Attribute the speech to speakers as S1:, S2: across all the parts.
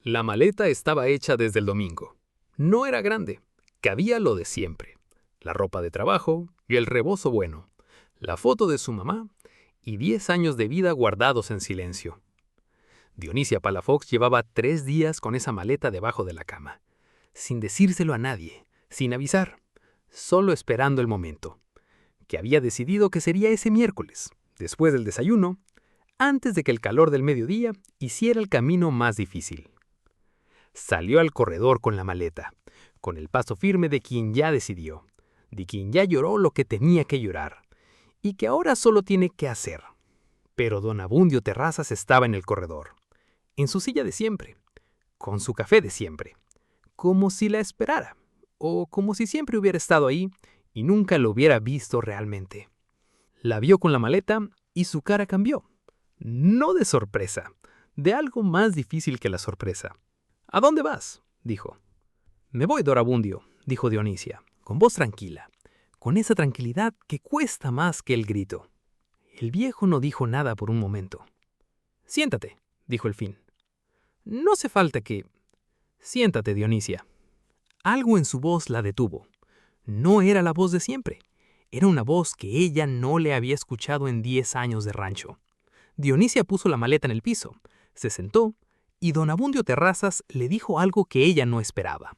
S1: La maleta estaba hecha desde el domingo. No era grande, cabía lo de siempre: la ropa de trabajo y el rebozo bueno, la foto de su mamá y 10 años de vida guardados en silencio. Dionisia Palafox llevaba 3 días con esa maleta debajo de la cama, sin decírselo a nadie, sin avisar, solo esperando el momento, que había decidido que sería ese miércoles, después del desayuno, antes de que el calor del mediodía hiciera el camino más difícil. Salió al corredor con la maleta, con el paso firme de quien ya decidió, de quien ya lloró lo que tenía que llorar, y que ahora solo tiene que hacer. Pero don Abundio Terrazas estaba en el corredor, en su silla de siempre, con su café de siempre, como si la esperara, o como si siempre hubiera estado ahí y nunca lo hubiera visto realmente. La vio con la maleta y su cara cambió. No de sorpresa, de algo más difícil que la sorpresa. «¿A dónde vas?», dijo. «Me voy, don Abundio», dijo Dionisia, con voz tranquila, con esa tranquilidad que cuesta más que el grito. El viejo no dijo nada por un momento. «Siéntate», dijo el fin. «No hace falta que...». «Siéntate, Dionisia». Algo en su voz la detuvo. No era la voz de siempre. Era una voz que ella no le había escuchado en 10 años de rancho. Dionisia puso la maleta en el piso, se sentó, y don Abundio Terrazas le dijo algo que ella no esperaba,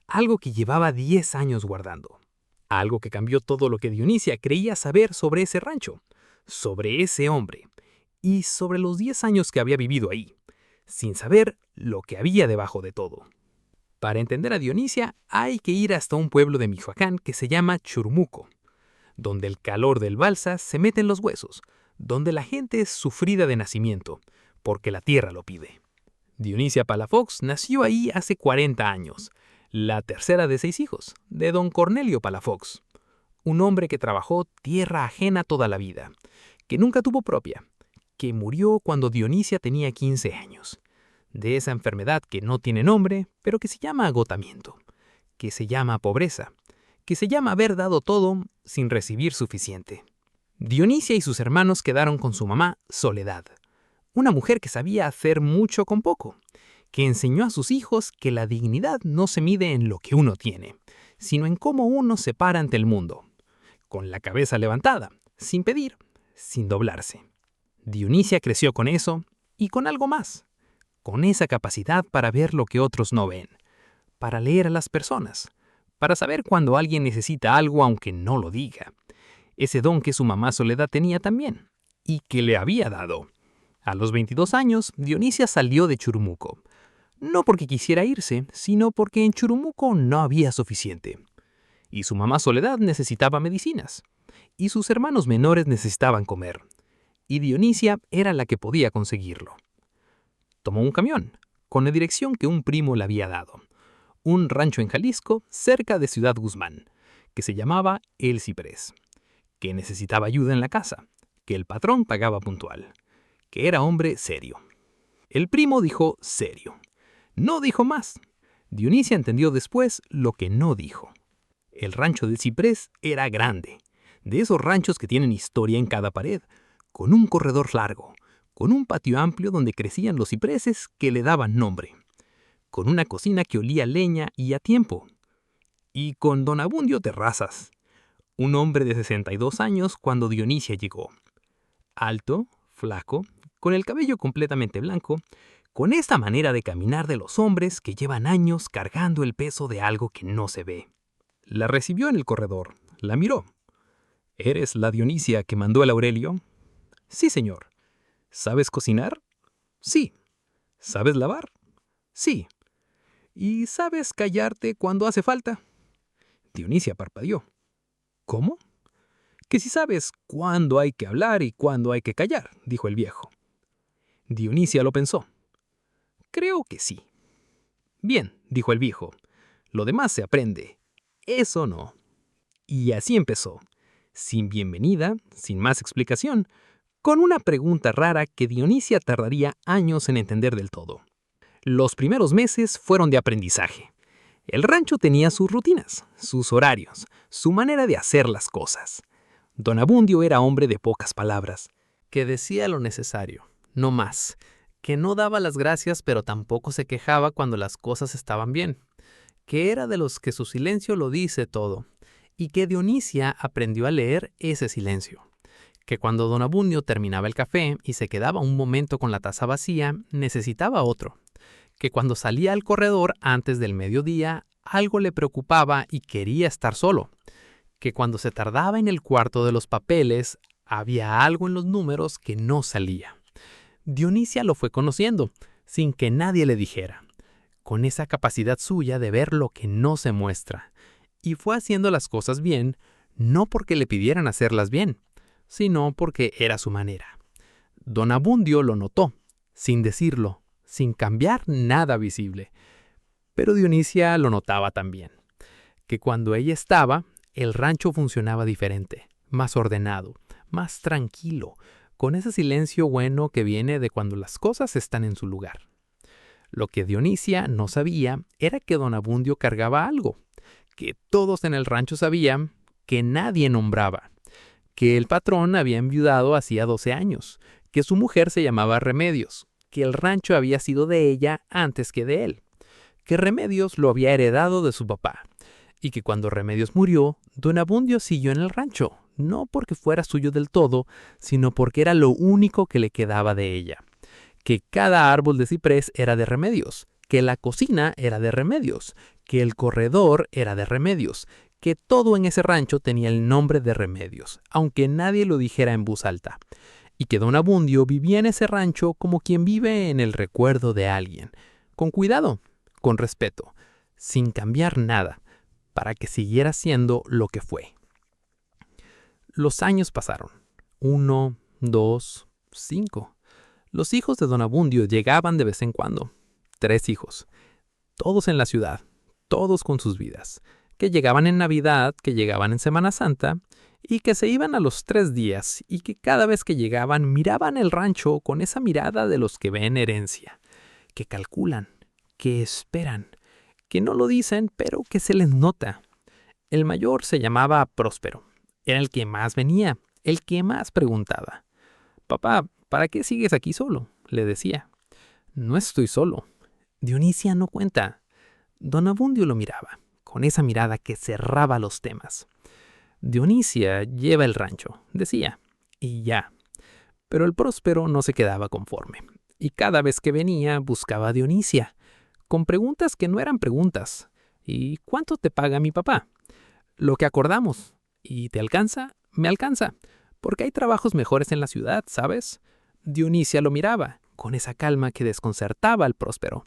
S1: algo que llevaba 10 años guardando, algo que cambió todo lo que Dionisia creía saber sobre ese rancho, sobre ese hombre, y sobre los 10 años que había vivido ahí, sin saber lo que había debajo de todo. Para entender a Dionisia hay que ir hasta un pueblo de Michoacán que se llama Churumuco, donde el calor del balsa se mete en los huesos, donde la gente es sufrida de nacimiento, porque la tierra lo pide. Dionisia Palafox nació ahí hace 40 años, la tercera de 6 hijos, de don Cornelio Palafox, un hombre que trabajó tierra ajena toda la vida, que nunca tuvo propia, que murió cuando Dionisia tenía 15 años, de esa enfermedad que no tiene nombre, pero que se llama agotamiento, que se llama pobreza, que se llama haber dado todo sin recibir suficiente. Dionisia y sus hermanos quedaron con su mamá, Soledad, una mujer que sabía hacer mucho con poco, que enseñó a sus hijos que la dignidad no se mide en lo que uno tiene, sino en cómo uno se para ante el mundo, con la cabeza levantada, sin pedir, sin doblarse. Dionisia creció con eso y con algo más, con esa capacidad para ver lo que otros no ven, para leer a las personas, para saber cuando alguien necesita algo aunque no lo diga. Ese don que su mamá Soledad tenía también, y que le había dado. A los 22 años, Dionisia salió de Churumuco. No porque quisiera irse, sino porque en Churumuco no había suficiente. Y su mamá Soledad necesitaba medicinas. Y sus hermanos menores necesitaban comer. Y Dionisia era la que podía conseguirlo. Tomó un camión, con la dirección que un primo le había dado. Un rancho en Jalisco, cerca de Ciudad Guzmán, que se llamaba El Ciprés, que necesitaba ayuda en la casa, que el patrón pagaba puntual, que era hombre serio. El primo dijo serio. No dijo más. Dionisia entendió después lo que no dijo. El rancho del Ciprés era grande, de esos ranchos que tienen historia en cada pared, con un corredor largo, con un patio amplio donde crecían los cipreses que le daban nombre, con una cocina que olía a leña y a tiempo, y con don Abundio Terrazas, un hombre de 62 años cuando Dionisia llegó. Alto, flaco, con el cabello completamente blanco, con esta manera de caminar de los hombres que llevan años cargando el peso de algo que no se ve. La recibió en el corredor, la miró. «¿Eres la Dionisia que mandó el Aurelio?». «Sí, señor». «¿Sabes cocinar?». «Sí». «¿Sabes lavar?». «Sí». «¿Y sabes callarte cuando hace falta?». Dionisia parpadeó. «¿Cómo?». «Que si sabes cuándo hay que hablar y cuándo hay que callar», dijo el viejo. Dionisia lo pensó. «Creo que sí». «Bien», dijo el viejo. «Lo demás se aprende. Eso no». Y así empezó, sin bienvenida, sin más explicación, con una pregunta rara que Dionisia tardaría años en entender del todo. Los primeros meses fueron de aprendizaje. El rancho tenía sus rutinas, sus horarios, su manera de hacer las cosas. Don Abundio era hombre de pocas palabras, que decía lo necesario, no más, que no daba las gracias pero tampoco se quejaba cuando las cosas estaban bien, que era de los que su silencio lo dice todo, y que Dionisia aprendió a leer ese silencio, que cuando don Abundio terminaba el café y se quedaba un momento con la taza vacía, necesitaba otro, que cuando salía al corredor antes del mediodía, algo le preocupaba y quería estar solo, que cuando se tardaba en el cuarto de los papeles, había algo en los números que no salía. Dionisia lo fue conociendo, sin que nadie le dijera, con esa capacidad suya de ver lo que no se muestra, y fue haciendo las cosas bien, no porque le pidieran hacerlas bien, sino porque era su manera. Don Abundio lo notó, sin decirlo, sin cambiar nada visible, pero Dionisia lo notaba también, que cuando ella estaba, el rancho funcionaba diferente, más ordenado, más tranquilo, con ese silencio bueno que viene de cuando las cosas están en su lugar. Lo que Dionisia no sabía era que don Abundio cargaba algo, que todos en el rancho sabían, que nadie nombraba, que el patrón había enviudado hacía 12 años, que su mujer se llamaba Remedios, que el rancho había sido de ella antes que de él, que Remedios lo había heredado de su papá, y que cuando Remedios murió, don Abundio siguió en el rancho, no porque fuera suyo del todo, sino porque era lo único que le quedaba de ella, que cada árbol de ciprés era de Remedios, que la cocina era de Remedios, que el corredor era de Remedios, que todo en ese rancho tenía el nombre de Remedios, aunque nadie lo dijera en voz alta, y que don Abundio vivía en ese rancho como quien vive en el recuerdo de alguien, con cuidado, con respeto, sin cambiar nada, para que siguiera siendo lo que fue. Los años pasaron. 1, 2, 5. Los hijos de don Abundio llegaban de vez en cuando. 3 hijos. Todos en la ciudad. Todos con sus vidas. Que llegaban en Navidad, que llegaban en Semana Santa, y que se iban a los 3 días, y que cada vez que llegaban miraban el rancho con esa mirada de los que ven herencia, que calculan, que esperan, que no lo dicen, pero que se les nota. El mayor se llamaba Próspero. Era el que más venía, el que más preguntaba. «Papá, ¿para qué sigues aquí solo?», le decía. «No estoy solo». Dionisia no cuenta. Don Abundio lo miraba, con esa mirada que cerraba los temas. «Dionisia lleva el rancho», decía, y ya. Pero el Próspero no se quedaba conforme, y cada vez que venía buscaba a Dionisia, con preguntas que no eran preguntas. «¿Y cuánto te paga mi papá?». «Lo que acordamos». «¿Y te alcanza?». «Me alcanza, porque hay trabajos mejores en la ciudad, ¿sabes?». Dionisia lo miraba, con esa calma que desconcertaba al Próspero.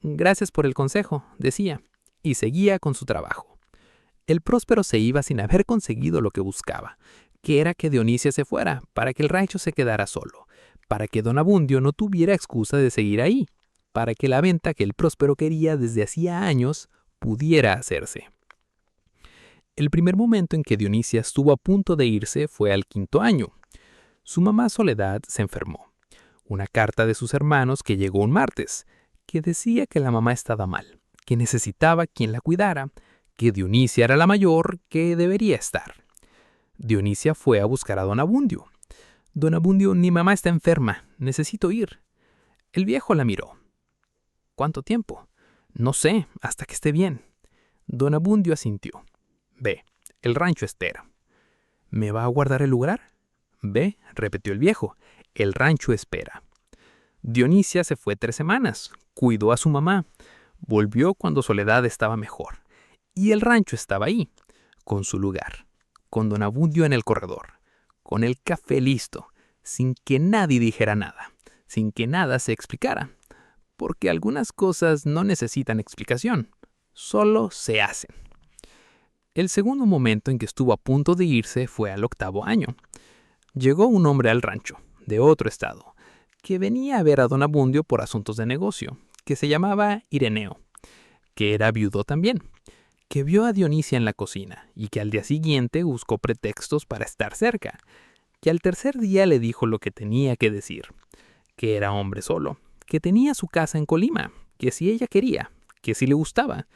S1: «Gracias por el consejo», decía, y seguía con su trabajo. El Próspero se iba sin haber conseguido lo que buscaba, que era que Dionisia se fuera, para que el rancho se quedara solo, para que don Abundio no tuviera excusa de seguir ahí, para que la venta que el Próspero quería desde hacía años pudiera hacerse. El primer momento en que Dionisia estuvo a punto de irse fue al 5.º año. Su mamá Soledad se enfermó. Una carta de sus hermanos que llegó un martes, que decía que la mamá estaba mal, que necesitaba quien la cuidara, que Dionisia era la mayor, que debería estar. Dionisia fue a buscar a don Abundio. «Don Abundio, mi mamá está enferma, necesito ir». El viejo la miró. «¿Cuánto tiempo?». «No sé, hasta que esté bien». Don Abundio asintió. «Ve, el rancho espera». «¿Me va a guardar el lugar?». «Ve», repitió el viejo, «el rancho espera». Dionisia se fue 3 semanas, cuidó a su mamá, volvió cuando Soledad estaba mejor, y el rancho estaba ahí, con su lugar, con don Abundio en el corredor, con el café listo, sin que nadie dijera nada, sin que nada se explicara, porque algunas cosas no necesitan explicación, solo se hacen. El segundo momento en que estuvo a punto de irse fue al 8.º año. Llegó un hombre al rancho, de otro estado, que venía a ver a don Abundio por asuntos de negocio, que se llamaba Ireneo, que era viudo también, que vio a Dionisia en la cocina y que al día siguiente buscó pretextos para estar cerca, que al tercer día le dijo lo que tenía que decir, que era hombre solo, que tenía su casa en Colima, que si ella quería, que si le gustaba,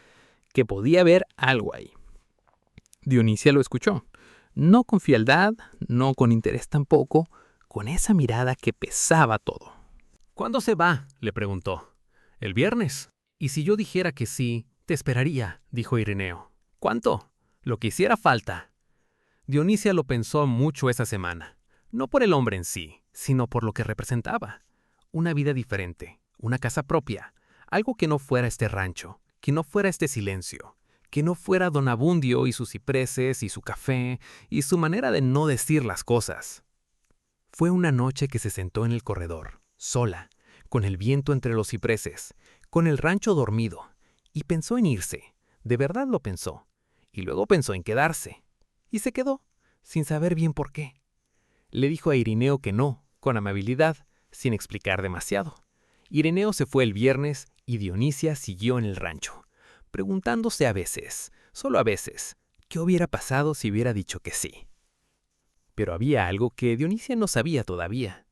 S1: que podía haber algo ahí. Dionisia lo escuchó, no con frialdad, no con interés tampoco, con esa mirada que pesaba todo.
S2: ¿Cuándo se va?, le preguntó. «El viernes. Y si yo dijera que sí, te esperaría», dijo Ireneo. «¿Cuánto?». «Lo que hiciera falta». Dionisia lo pensó mucho esa semana, no por el hombre en sí, sino por lo que representaba. Una vida diferente, una casa propia, algo que no fuera este rancho, que no fuera este silencio, que no fuera don Abundio y sus cipreses y su café y su manera de no decir las cosas. Fue una noche que se sentó en el corredor, sola, con el viento entre los cipreses, con el rancho dormido, y pensó en irse, de verdad lo pensó, y luego pensó en quedarse, y se quedó, sin saber bien por qué. Le dijo a Ireneo que no, con amabilidad, sin explicar demasiado. Ireneo se fue el viernes y Dionisia siguió en el rancho, preguntándose a veces, solo a veces, qué hubiera pasado si hubiera dicho que sí. Pero había algo que Dionisia no sabía todavía,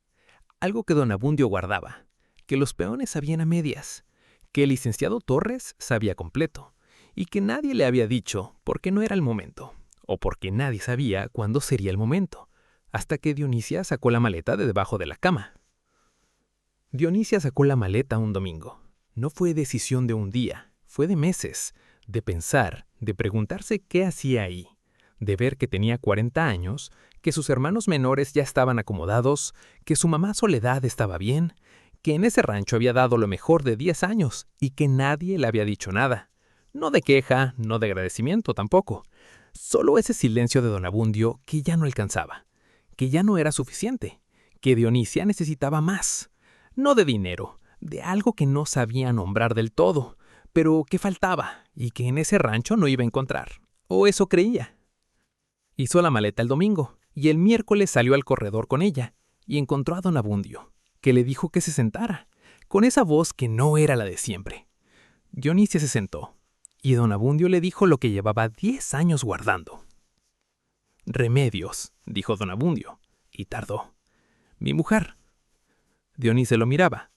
S2: algo que don Abundio guardaba, que los peones sabían a medias, que el licenciado Torres sabía completo, y que nadie le había dicho porque no era el momento, o porque nadie sabía cuándo sería el momento, hasta que Dionisia sacó la maleta de debajo de la cama. Dionisia sacó la maleta un domingo. No fue decisión de un día, fue de meses, de pensar, de preguntarse qué hacía ahí, de ver que tenía 40 años, que sus hermanos menores ya estaban acomodados, que su mamá Soledad estaba bien, que en ese rancho había dado lo mejor de 10 años y que nadie le había dicho nada. No de queja, no de agradecimiento tampoco. Solo ese silencio de don Abundio que ya no alcanzaba, que ya no era suficiente, que Dionisia necesitaba más. No de dinero, de algo que no sabía nombrar del todo, pero que faltaba y que en ese rancho no iba a encontrar. O eso creía. Hizo la maleta el domingo y el miércoles salió al corredor con ella y encontró a don Abundio, que le dijo que se sentara, con esa voz que no era la de siempre. Dionisia se sentó y don Abundio le dijo lo que llevaba 10 años guardando. «Remedios», dijo don Abundio, y tardó. «Mi mujer». Dionisia lo miraba.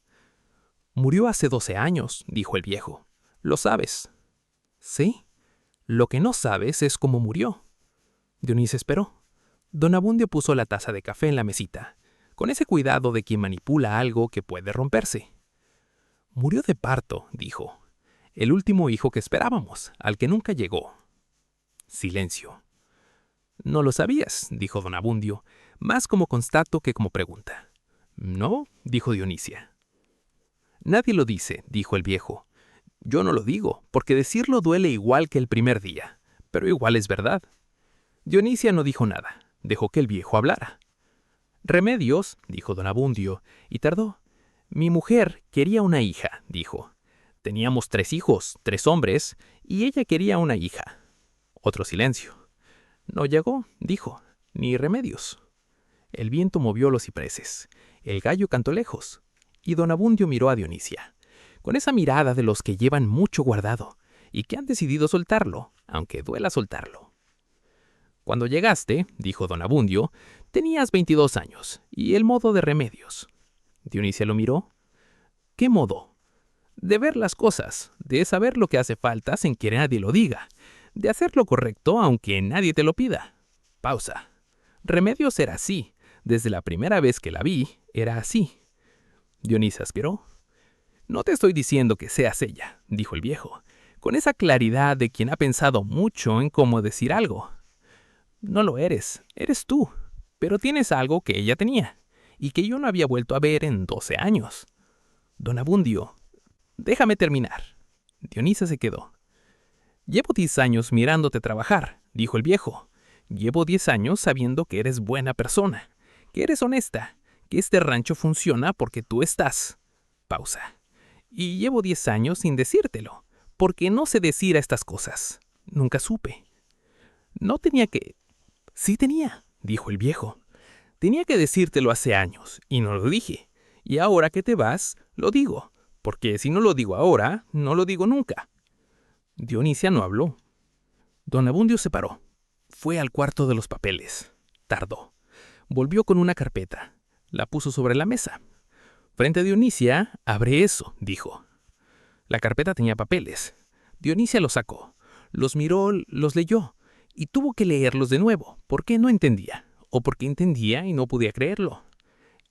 S2: «Murió hace 12 años», dijo el viejo. «Lo sabes». «Sí. Lo que no sabes es cómo murió». Dionisia esperó. Don Abundio puso la taza de café en la mesita, con ese cuidado de quien manipula algo que puede romperse. «Murió de parto», dijo. «El último hijo que esperábamos, al que nunca llegó». Silencio. «No lo sabías», dijo don Abundio, más como constato que como pregunta. «No», dijo Dionisia. «Nadie lo dice», dijo el viejo. «Yo no lo digo, porque decirlo duele igual que el primer día, pero igual es verdad». Dionisia no dijo nada, dejó que el viejo hablara. «Remedios», dijo don Abundio, y tardó. «Mi mujer quería una hija», dijo. «Teníamos 3 hijos, 3 hombres, y ella quería una hija». Otro silencio. «No llegó», dijo, «ni Remedios». El viento movió los cipreses. El gallo cantó lejos. Y don Abundio miró a Dionisia, con esa mirada de los que llevan mucho guardado y que han decidido soltarlo, aunque duela soltarlo. «Cuando llegaste», dijo don Abundio, «tenías 22 años, y el modo de Remedios». Dionisia lo miró. «¿Qué modo?» «De ver las cosas, de saber lo que hace falta sin que nadie lo diga, de hacer lo correcto aunque nadie te lo pida». Pausa. Remedios era así. Desde la primera vez que la vi, era así. Dionisia aspiró. «No te estoy diciendo que seas ella», dijo el viejo, con esa claridad de quien ha pensado mucho en cómo decir algo. «No lo eres, eres tú, pero tienes algo que ella tenía, y que yo no había vuelto a ver en 12 años. Don Abundio, déjame terminar». Dionisia se quedó. «Llevo 10 años mirándote trabajar», dijo el viejo. «Llevo 10 años sabiendo que eres buena persona, que eres honesta, que este rancho funciona porque tú estás». Pausa. «Y llevo 10 años sin decírtelo, porque no sé decir a estas cosas. Nunca supe». «No tenía que...». «Sí tenía», dijo el viejo. «Tenía que decírtelo hace años, y no lo dije. Y ahora que te vas, lo digo, porque si no lo digo ahora, no lo digo nunca». Dionisia no habló. Don Abundio se paró. Fue al cuarto de los papeles. Tardó. Volvió con una carpeta. La puso sobre la mesa. «Frente a Dionisia, abre eso», dijo. La carpeta tenía papeles. Dionisia los sacó. Los miró, los leyó. Y tuvo que leerlos de nuevo, porque no entendía. O porque entendía y no podía creerlo.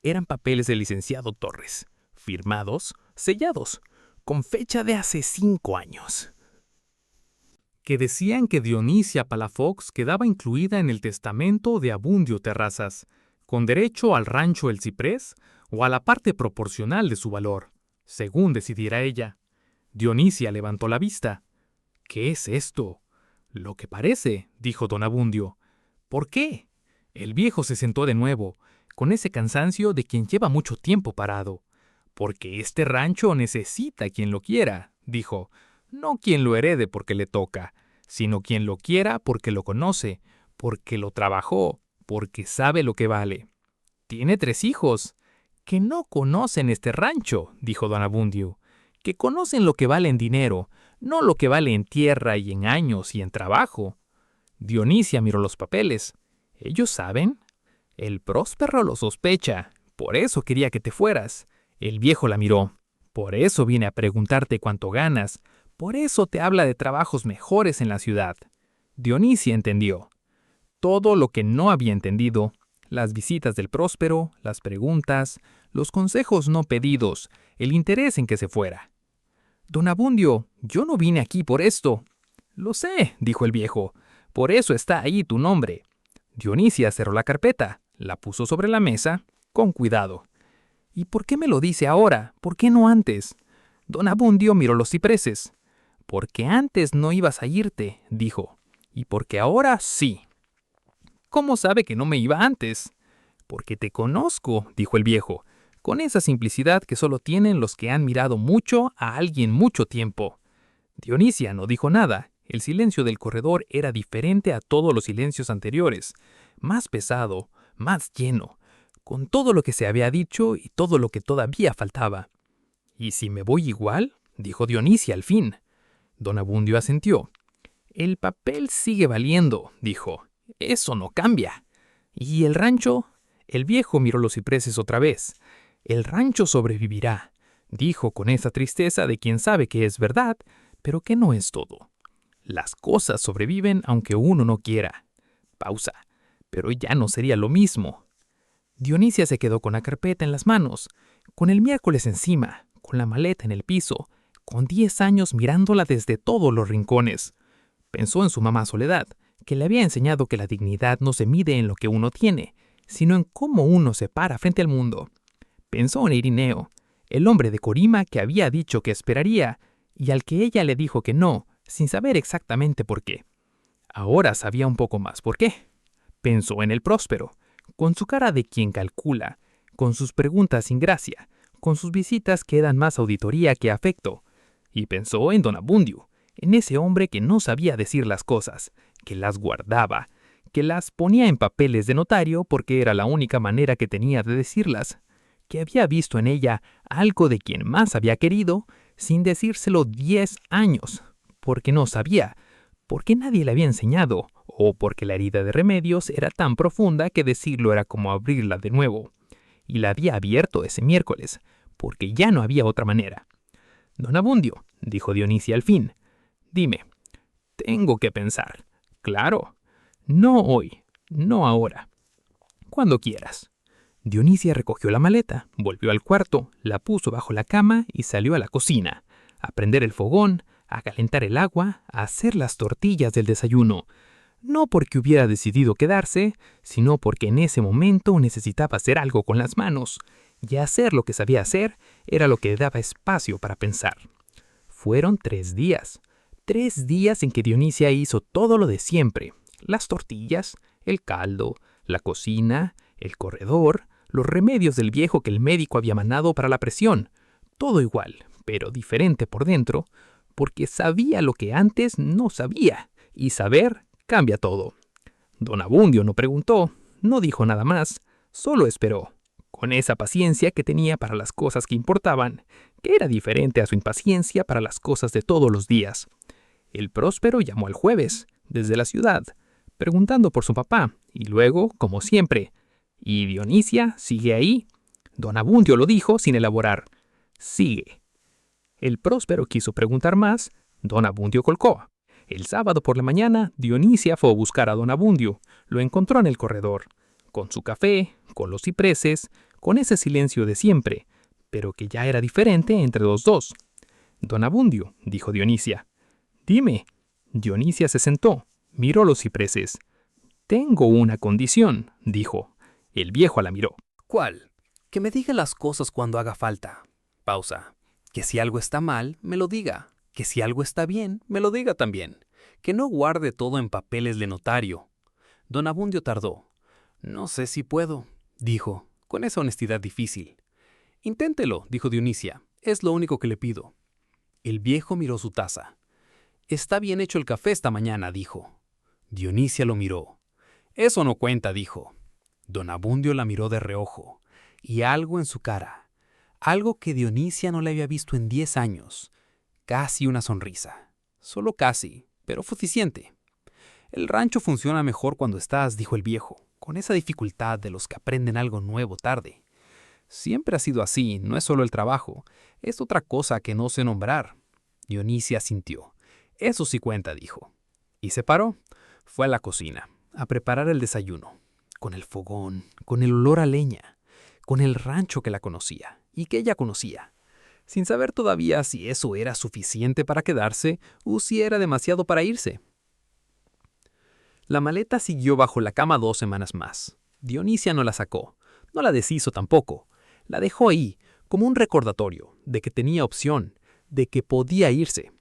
S2: Eran papeles del licenciado Torres.
S3: firmados, sellados, con fecha de hace 5 años.
S2: Que decían que Dionisia Palafox quedaba incluida en el testamento de Abundio Terrazas, con derecho al rancho El Ciprés o a la parte proporcional de su valor, según decidiera ella. Dionisia levantó la vista. «¿Qué es esto?» «Lo que parece», dijo don Abundio. «¿Por qué?» El viejo se sentó de nuevo, con ese cansancio de quien lleva mucho tiempo parado. «Porque este rancho necesita quien lo quiera», dijo. «No quien lo herede porque le toca, sino quien lo quiera porque lo conoce, porque lo trabajó, porque sabe lo que vale. Tiene 3 hijos, que no conocen este rancho», dijo don Abundio, «que conocen lo que vale en dinero, no lo que vale en tierra y en años y en trabajo». Dionisia miró los papeles. «¿Ellos saben?» «El próspero lo sospecha, por eso quería que te fueras». El viejo la miró. «Por eso viene a preguntarte cuánto ganas, por eso te habla de trabajos mejores en la ciudad». Dionisia entendió. Todo lo que no había entendido, las visitas del próspero, las preguntas, los consejos no pedidos, el interés en que se fuera. «Don Abundio, yo no vine aquí por esto». «Lo sé», dijo el viejo, «por eso está ahí tu nombre». Dionisia cerró la carpeta, la puso sobre la mesa, con cuidado. «¿Y por qué me lo dice ahora? ¿Por qué no antes?» Don Abundio miró los cipreses. «Porque antes no ibas a irte», dijo, «y porque ahora sí». «¿Cómo sabe que no me iba antes?» «Porque te conozco», dijo el viejo, con esa simplicidad que solo tienen los que han mirado mucho a alguien mucho tiempo. Dionisia no dijo nada. El silencio del corredor era diferente a todos los silencios anteriores, más pesado, más lleno, con todo lo que se había dicho y todo lo que todavía faltaba. «¿Y si me voy igual?», dijo Dionisia al fin. Don Abundio asintió. «El papel sigue valiendo», dijo. «Eso no cambia». «¿Y el rancho?» El viejo miró los cipreses otra vez. «El rancho sobrevivirá», dijo con esa tristeza de quien sabe que es verdad, pero que no es todo. «Las cosas sobreviven aunque uno no quiera». Pausa. «Pero ya no sería lo mismo». Dionisia se quedó con la carpeta en las manos, con el miércoles encima, con la maleta en el piso, con 10 años mirándola desde todos los rincones. Pensó en su mamá Soledad, que le había enseñado que la dignidad no se mide en lo que uno tiene, sino en cómo uno se para frente al mundo. Pensó en Irineo, el hombre de Corima que había dicho que esperaría, y al que ella le dijo que no, sin saber exactamente por qué. Ahora sabía un poco más por qué. Pensó en el próspero, con su cara de quien calcula, con sus preguntas sin gracia, con sus visitas que eran más auditoría que afecto. Y pensó en don Abundio, en ese hombre que no sabía decir las cosas, que las guardaba, que las ponía en papeles de notario porque era la única manera que tenía de decirlas, que había visto en ella algo de quien más había querido, sin decírselo 10 años, porque no sabía, porque nadie le había enseñado, o porque la herida de Remedios era tan profunda que decirlo era como abrirla de nuevo. Y la había abierto ese miércoles, porque ya no había otra manera. «Don Abundio», dijo Dionisia al fin, «dime». «Tengo que pensar». «Claro». «No hoy, no ahora. Cuando quieras». Dionisia recogió la maleta, volvió al cuarto, la puso bajo la cama y salió a la cocina, a prender el fogón, a calentar el agua, a hacer las tortillas del desayuno. No porque hubiera decidido quedarse, sino porque en ese momento necesitaba hacer algo con las manos, y hacer lo que sabía hacer era lo que daba espacio para pensar. Fueron 3 días. 3 días en que Dionisia hizo todo lo de siempre. Las tortillas, el caldo, la cocina, el corredor, los remedios del viejo que el médico había mandado para la presión. Todo igual, pero diferente por dentro, porque sabía lo que antes no sabía, y saber cambia todo. Don Abundio no preguntó, no dijo nada más, solo esperó, con esa paciencia que tenía para las cosas que importaban, que era diferente a su impaciencia para las cosas de todos los días. El próspero llamó al jueves, desde la ciudad, preguntando por su papá, y luego, como siempre, «¿Y Dionisia sigue ahí?» Don Abundio lo dijo sin elaborar, «Sigue». El próspero quiso preguntar más, don Abundio colcó. El sábado por la mañana, Dionisia fue a buscar a don Abundio. Lo encontró en el corredor, con su café, con los cipreses, con ese silencio de siempre,
S3: pero que ya era diferente entre los dos. «Don Abundio», dijo Dionisia. «Dime». Dionisia se sentó, miró los cipreses. «Tengo una condición», dijo. El viejo la miró.
S2: ¿Cuál? Que me diga las cosas cuando haga falta. Pausa. Que si algo está mal, me lo diga. Que si algo está bien, me lo diga también. Que no guarde todo en papeles de notario. Don Abundio tardó. «No sé si puedo», dijo, con esa honestidad difícil. «Inténtelo», dijo Dionisia. «Es lo único que le pido». El viejo miró su taza. «Está bien hecho el café esta mañana», dijo. Dionisia lo miró. «Eso no cuenta», dijo. Don Abundio la miró de reojo, y algo en su cara, algo que Dionisia no le había visto en 10 años, casi una sonrisa. Solo casi, pero suficiente. «El rancho funciona mejor cuando estás», dijo el viejo, con esa dificultad de los que aprenden algo nuevo tarde. «Siempre ha sido así, no es solo el trabajo, es otra cosa que no sé nombrar». Dionisia asintió. «Eso sí cuenta», dijo. Y se paró. Fue a la cocina, a preparar el desayuno. Con el fogón, con el olor a leña, con el rancho que la conocía y que ella conocía, sin saber todavía si eso era suficiente para quedarse o si era demasiado para irse. La maleta siguió bajo la cama 2 semanas más. Dionisia no la sacó, no la deshizo tampoco. La dejó ahí, como un recordatorio de que tenía opción, de que podía irse,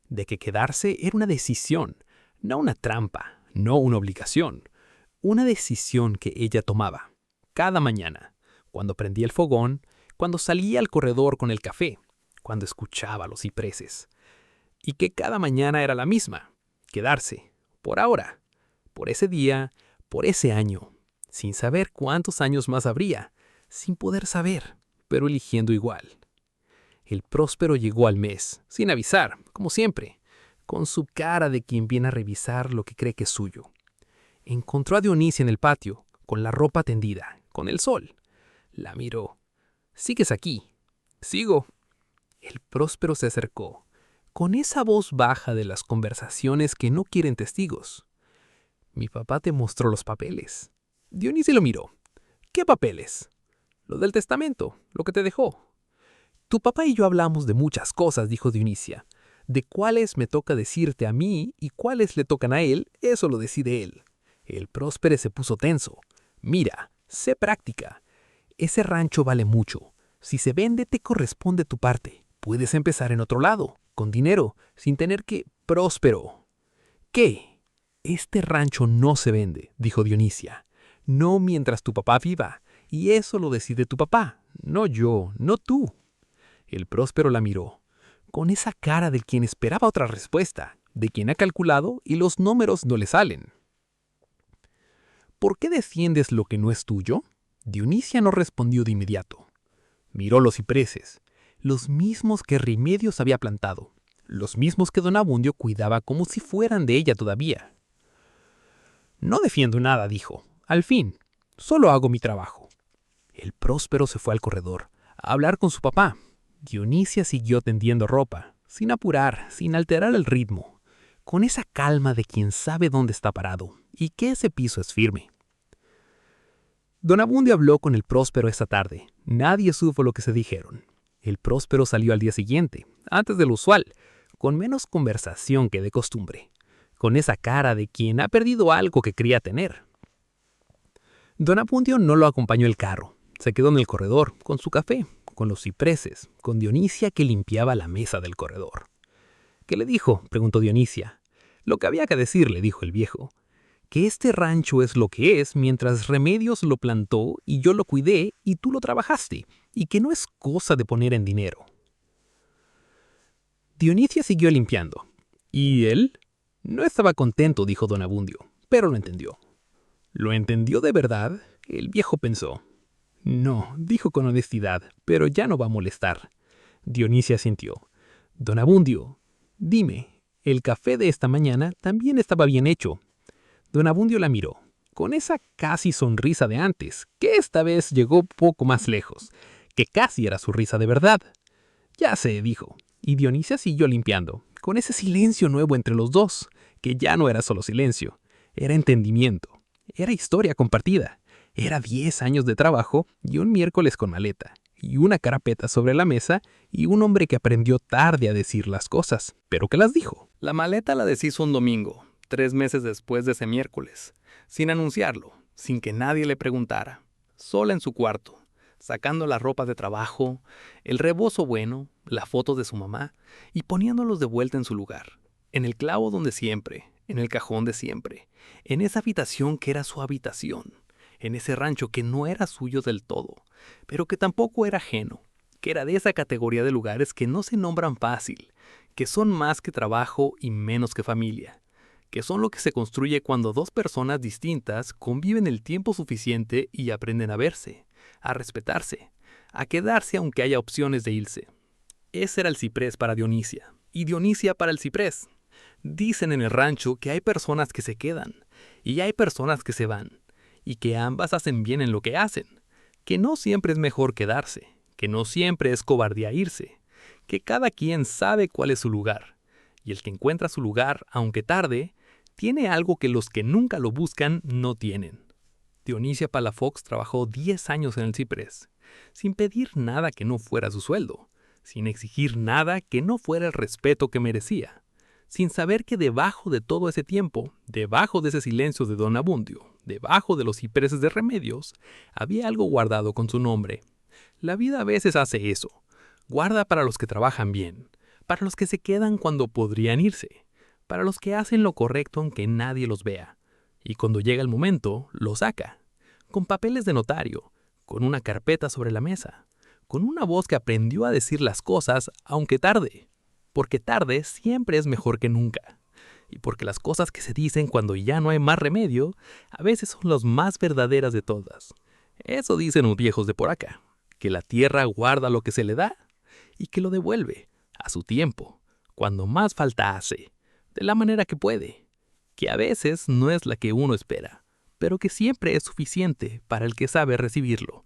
S2: de que quedarse era una decisión, no una trampa, no una obligación. Una decisión que ella tomaba, cada mañana, cuando prendía el fogón, cuando salía al corredor con el café, cuando escuchaba los cipreses. Y que cada mañana era la misma, quedarse, por ahora, por ese día, por ese año, sin saber cuántos años más habría, sin poder saber, pero eligiendo igual. El próspero llegó al mes, sin avisar, como siempre, con su cara de quien viene a revisar lo que cree que es suyo. Encontró a Dionisia en el patio, con la ropa tendida, con el sol. La miró. «¿Sigues aquí?» «Sigo». El próspero se acercó, con esa voz baja de las conversaciones que no quieren testigos. «Mi papá te mostró los papeles». Dionisia lo miró. «¿Qué papeles?» «Lo del testamento, lo que te dejó». «Tu papá y yo hablamos de muchas cosas», dijo Dionisia. «De cuáles me toca decirte a mí y cuáles le tocan a él, eso lo decide él». El próspero se puso tenso. «Mira, sé práctica. Ese rancho vale mucho. Si se vende, te corresponde tu parte. Puedes empezar en otro lado, con dinero, sin tener que... Próspero». «¿Qué?» «Este rancho no se vende», dijo Dionisia. «No mientras tu papá viva. Y eso lo decide tu papá, no yo, no tú». El próspero la miró, con esa cara de quien esperaba otra respuesta, de quien ha calculado y los números no le salen. «¿Por qué defiendes lo que no es tuyo?» Dionisia no respondió de inmediato. Miró los cipreses, los mismos que Remedios había plantado, los mismos que don Abundio cuidaba como si fueran de ella todavía. «No defiendo nada», dijo. «Al fin, solo hago mi trabajo». El próspero se fue al corredor, a hablar con su papá. Dionisia siguió tendiendo ropa, sin apurar, sin alterar el ritmo, con esa calma de quien sabe dónde está parado y que ese piso es firme. Don Abundio habló con el próspero esa tarde. Nadie supo lo que se dijeron. El próspero salió al día siguiente, antes de lo usual, con menos conversación que de costumbre, con esa cara de quien ha perdido algo que creía tener. Don Abundio no lo acompañó el carro. Se quedó en el corredor, con su café, con los cipreses, con Dionisia que limpiaba la mesa del corredor. «¿Qué le dijo?», preguntó Dionisia. «Lo que había que decirle», dijo el viejo. «Que este rancho es lo que es mientras Remedios lo plantó y yo lo cuidé y tú lo trabajaste, y que no es cosa de poner en dinero». Dionisia siguió limpiando. «¿Y él?» «No estaba contento», dijo don Abundio, pero lo entendió. «¿Lo entendió de verdad?», el viejo pensó. «No», dijo con honestidad, «pero ya no va a molestar». Dionisia asintió. «Don Abundio, dime, el café de esta mañana también estaba bien hecho». Don Abundio la miró, con esa casi sonrisa de antes, que esta vez llegó poco más lejos, que casi era su risa de verdad. «Ya sé», dijo, y Dionisia siguió limpiando, con ese silencio nuevo entre los dos, que ya no era solo silencio, era entendimiento, era historia compartida, era 10 años de trabajo y un miércoles con maleta,
S3: y una carpeta sobre la mesa y un hombre que aprendió tarde a decir las cosas, pero que las dijo.
S1: La maleta la deshizo un domingo, 3 meses después de ese miércoles, sin anunciarlo, sin que nadie le preguntara, sola en su cuarto, sacando la ropa de trabajo, el rebozo bueno, la foto de su mamá y poniéndolos de vuelta en su lugar, en el clavo donde siempre, en el cajón de siempre, en esa habitación que era su habitación, en ese rancho que no era suyo del todo, pero que tampoco era ajeno, que era de esa categoría de lugares que no se nombran fácil, que son más que trabajo y menos que familia, que son lo que se construye cuando dos personas distintas conviven el tiempo suficiente y aprenden a verse, a respetarse, a quedarse aunque haya opciones de irse. Ese era el ciprés para Dionisia, y Dionisia para el ciprés. Dicen en el rancho que hay personas que se quedan, y hay personas que se van, y que ambas hacen bien en lo que hacen, que no siempre es mejor quedarse, que no siempre es cobardía irse, que cada quien sabe cuál es su lugar, y el que encuentra su lugar, aunque tarde, tiene algo que los que nunca lo buscan no tienen. Dionisia Palafox trabajó 10 años en el ciprés, sin pedir nada que no fuera su sueldo, sin exigir nada que no fuera el respeto que merecía, sin saber que debajo de todo ese tiempo, debajo de ese silencio de Don Abundio, debajo de los cipreses de Remedios, había algo guardado con su nombre. La vida a veces hace eso, guarda para los que trabajan bien, para los que se quedan cuando podrían irse, para los que hacen lo correcto aunque nadie los vea, y cuando llega el momento, lo saca, con papeles de notario, con una carpeta sobre la mesa, con una voz que aprendió a decir las cosas aunque tarde, porque tarde siempre es mejor que nunca, y porque las cosas que se dicen cuando ya no hay más remedio, a veces son las más verdaderas de todas. Eso dicen los viejos de por acá, que la tierra guarda lo que se le da, y que lo devuelve, a su tiempo, cuando más falta hace, de la manera que puede, que a veces no es la que uno espera, pero que siempre es suficiente para el que sabe recibirlo.